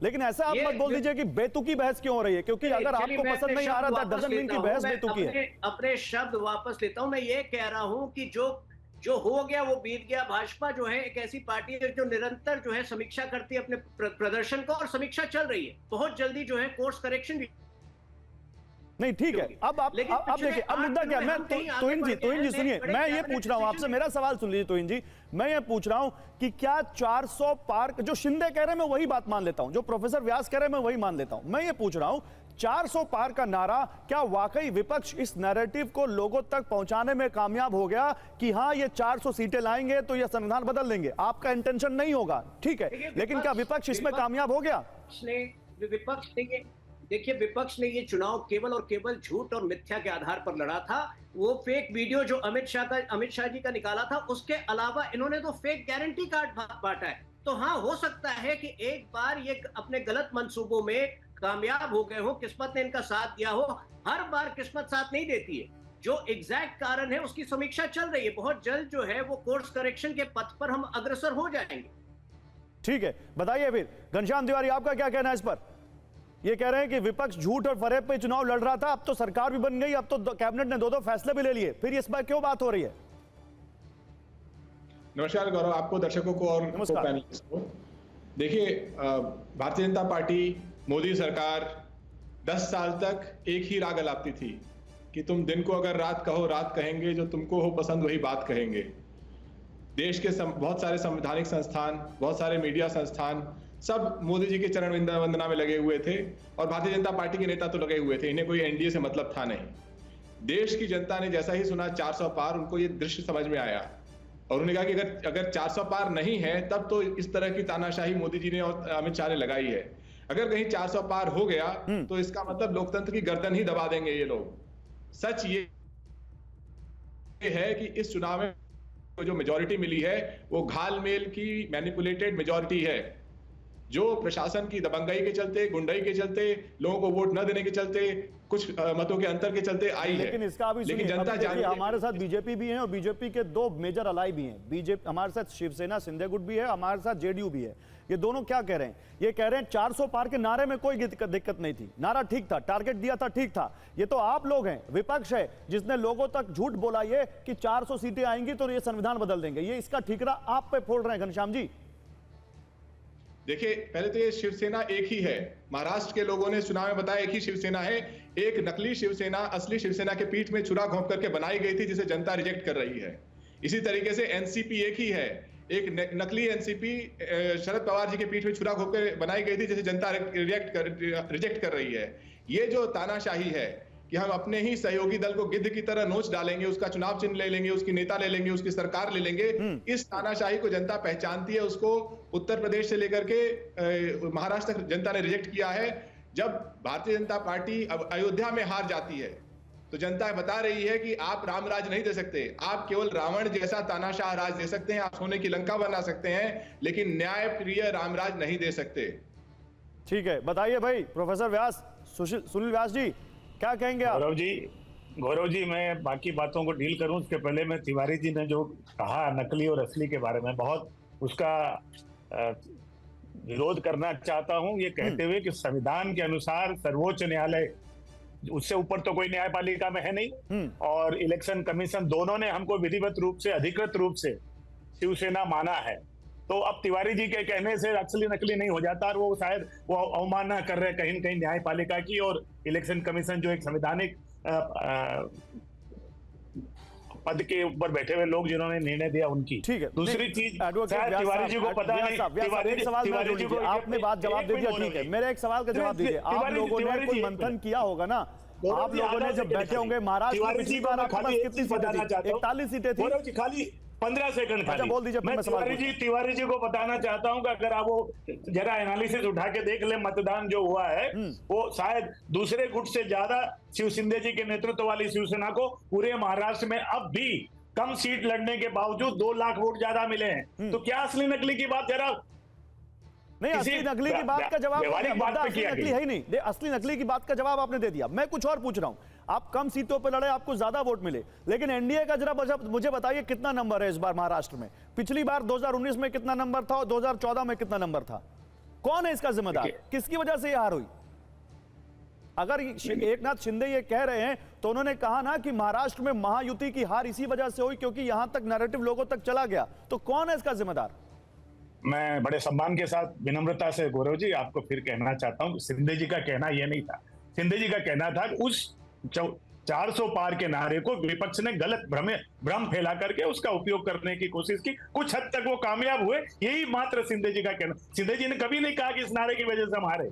लेकिन ऐसा आप मत बोल दीजिए कि बेतुकी बहस क्यों हो रही है, क्योंकि अगर आपको पसंद नहीं आ रहा था डजंट मीन कि बहस बेतुकी है। अपने शब्द वापस लेता हूं। मैं ये कह रहा हूं कि जो हो गया वो बीत गया। भाजपा जो है एक ऐसी पार्टी है जो निरंतर जो है समीक्षा करती है अपने प्रदर्शन को, और समीक्षा चल रही है। बहुत जल्दी जो है कोर्स करेक्शन भी नहीं, ठीक है। अब देखिए, अब मुद्दा क्या, मैं तोहिन जी सुनिए, मैं ये पूछ रहा हूं आपसे, मेरा सवाल सुन लीजिए तोहिन जी। मैं ये पूछ रहा हूं कि क्या 400 पार, जो शिंदे कह रहे हैं मैं वही बात मान लेता हूं, जो प्रोफेसर व्यास कह रहे हैं मैं वही मान लेता हूं। मैं ये पूछ रहा हूं 400 पार का नारा, क्या वाकई विपक्ष इस नैरेटिव को लोगों तक पहुंचाने में कामयाब हो गया कि हां ये 400 सीटें लाएंगे तो ये संविधान बदल देंगे? आपका इंटेंशन नहीं होगा, ठीक है, लेकिन क्या विपक्ष इसमें कामयाब हो गया? विपक्ष ने देखिए, विपक्ष ने ये चुनाव केवल और केवल झूठ और मिथ्या के आधार पर लड़ा था। वो फेक वीडियो जो अमित शाह जी का निकाला था, उसके अलावा इन्होंने तो फेक गारंटी कार्ड बांटा है। तो हाँ, हो सकता है कि एक बार ये अपने गलत मंसूबों में कामयाब हो गए हो, किस्मत ने इनका साथ दिया हो। हर बार किस्मत साथ नहीं देती है। जो एग्जैक्ट कारण है उसकी समीक्षा चल रही है। बहुत जल्द जो है वो कोर्स करेक्शन के पथ पर हम अग्रसर हो जाएंगे। ठीक है, बताइए फिर घनश्याम तिवारी, आपका क्या कहना है इस पर? ये कह रहे हैं कि विपक्ष झूठ और फरेब पे चुनाव लड़ रहा था, अब तो सरकार भी बन गई, अब तो कैबिनेट ने दो फैसले भी ले लिए, फिर इस बार क्यों बात हो रही है? नमस्कार गौरव, आपको, दर्शकों को और पैनलिस्ट को। देखिए, भारतीय जनता पार्टी, मोदी सरकार 10 साल तक एक ही राग अलापती थी कि तुम दिन को अगर रात कहो रात कहेंगे, जो तुमको हो पसंद वही बात कहेंगे। देश के बहुत सारे संवैधानिक संस्थान, बहुत सारे मीडिया संस्थान, सब मोदी जी के चरण वंदना में लगे हुए थे, और भारतीय जनता पार्टी के नेता तो लगे हुए थे। इन्हें कोई एनडीए से मतलब था नहीं। देश की जनता ने जैसा ही सुना 400 पार, उनको ये दृश्य समझ में आया और उन्होंने कहा कि अगर 400 पार नहीं है तब तो इस तरह की तानाशाही मोदी जी ने और अमित शाह ने लगाई है। अगर कहीं 400 पार हो गया तो इसका मतलब लोकतंत्र की गर्दन ही दबा देंगे ये लोग। सच ये है कि इस चुनाव में जो मेजॉरिटी मिली है वो घालमेल की मैनिपुलेटेड मेजॉरिटी है, जो प्रशासन की दबंगाई के चलते, गुंडाई के चलते, लोगों को वोट न देने के चलते, कुछ मतों के अंतर के चलते आई है। लेकिन इसका अभी लेकिन जनता जानती है, हमारे साथ बीजेपी भी है और बीजेपी के दो मेजर अलाई भी हैं। बीजेपी हमारे साथ शिवसेना शिंदे गुट भी है, हमारे साथ जेडीयू भी है। ये दोनों क्या कह रहे हैं? ये कह रहे हैं 400 पार के नारे में कोई दिक्कत नहीं थी, नारा ठीक था, टारगेट दिया था ठीक था। ये तो आप लोग हैं, विपक्ष है, जिसने लोगों तक झूठ बोला ये कि 400 सीटें आएंगी तो ये संविधान बदल देंगे। ये इसका ठीकरा आप पे फोड़ रहे हैं घनश्याम जी। देखिए, पहले तो ये शिवसेना एक ही है। महाराष्ट्र के लोगों ने चुनाव में बताया एक ही शिवसेना है। एक नकली शिवसेना असली शिवसेना के पीठ में छुरा घोंप करके बनाई गई थी, जिसे जनता रिजेक्ट कर रही है। इसी तरीके से एनसीपी एक ही है। एक नकली एनसीपी शरद पवार जी के पीठ में छुरा घोंप कर बनाई गई थी, जिसे जनता रिजेक्ट कर रही है। ये जो तानाशाही है कि हम अपने ही सहयोगी दल को गिद्ध की तरह नोच डालेंगे, उसका चुनाव चिन्ह ले लेंगे, उसकी नेता ले लेंगे, उसकी सरकार ले लेंगे, इस तानाशाही को जनता पहचानती है। उसको उत्तर प्रदेश से लेकर के महाराष्ट्र तक जनता ने रिजेक्ट किया है। जब भारतीय जनता पार्टी अब अयोध्या में हार जाती है तो जनता बता रही है कि आप रामराज नहीं दे सकते, आप केवल रावण जैसा तानाशाह राज दे सकते हैं, आप सोने की लंका बना सकते हैं, लेकिन न्याय प्रिय रामराज नहीं दे सकते। ठीक है, बताइए भाई प्रोफेसर व्यास, सुनील व्यास जी, क्या कहेंगे आप? गौरव जी, मैं बाकी बातों को डील करूं उसके पहले मैं तिवारी जी ने जो कहा नकली और असली के बारे में, बहुत उसका विरोध करना चाहता हूं, ये कहते हुए कि संविधान के अनुसार सर्वोच्च न्यायालय, उससे ऊपर तो कोई न्यायपालिका में है नहीं, और इलेक्शन कमीशन, दोनों ने हमको विधिवत रूप से, अधिकृत रूप से शिवसेना माना है। तो अब तिवारी जी के कहने से असली नकली नहीं हो जाता, और वो शायद वो अवमानना कर रहे कहीं न कहीं न्यायपालिका की और इलेक्शन कमीशन, जो एक संवैधानिक पद के ऊपर बैठे हुए लोग जिन्होंने निर्णय दिया उनकी। ठीक है, दूसरी चीज तिवारी जी को पता नहीं, तिवारी जी को आपने बात जवाब दे दिया, ठीक है, मेरे एक सवाल का जवाब दीजिए। आप लोगों ने कोई मंथन किया होगा ना, आप लोगों ने जब बैठे होंगे महाराष्ट्र में, पिछली बार आपके पास कितनी सीटें थी? 41 सीटें थी। खाली 15 सेकंड खाली बोल दीजिए। मैं तिवारी जी को बताना चाहता हूं कि अगर आप वो जरा एनालिसिस उठा के देख ले, मतदान जो हुआ है वो शायद दूसरे गुट से ज्यादा शिव शिंदे जी के नेतृत्व वाली शिवसेना को पूरे महाराष्ट्र में अब भी कम सीट लड़ने के बावजूद 2 लाख वोट ज्यादा मिले हैं। तो क्या असली नकली की बात जरा नहीं, असली नकली की बात का जवाब असली नकली है ही नहीं। असली नकली की बात का जवाब आपने दे दिया। मैं कुछ और पूछ रहा हूं, आप कम सीटों पर लड़े, आपको ज्यादा वोट मिले, लेकिन एनडीए का जरा मुझे बताइए कितना नंबर है इस बार महाराष्ट्र में? पिछली बार 2019 में कितना नंबर था और 2014 में कितना नंबर था? कौन है इसका जिम्मेदार? किसकी वजह से यह हार हुई? अगर एकनाथ शिंदे ये कह रहे हैं तो उन्होंने कहा ना कि महाराष्ट्र में महायुति की हार इसी वजह से हुई क्योंकि यहां तक नैरेटिव लोगों तक चला गया। तो कौन है इसका जिम्मेदार? मैं बड़े सम्मान के साथ विनम्रता से गौरव जी आपको फिर कहना चाहता हूं कि शिंदे जी का कहना यह नहीं था। शिंदे जी का कहना था कि उस 400 पार के नारे को विपक्ष ने गलत भ्रम फैला करके उसका उपयोग करने की कोशिश की। कुछ हद तक वो कामयाब हुए, यही मात्र शिंदे जी का कहना। शिंदे जी ने कभी नहीं कहा कि इस नारे की वजह से हम हारे।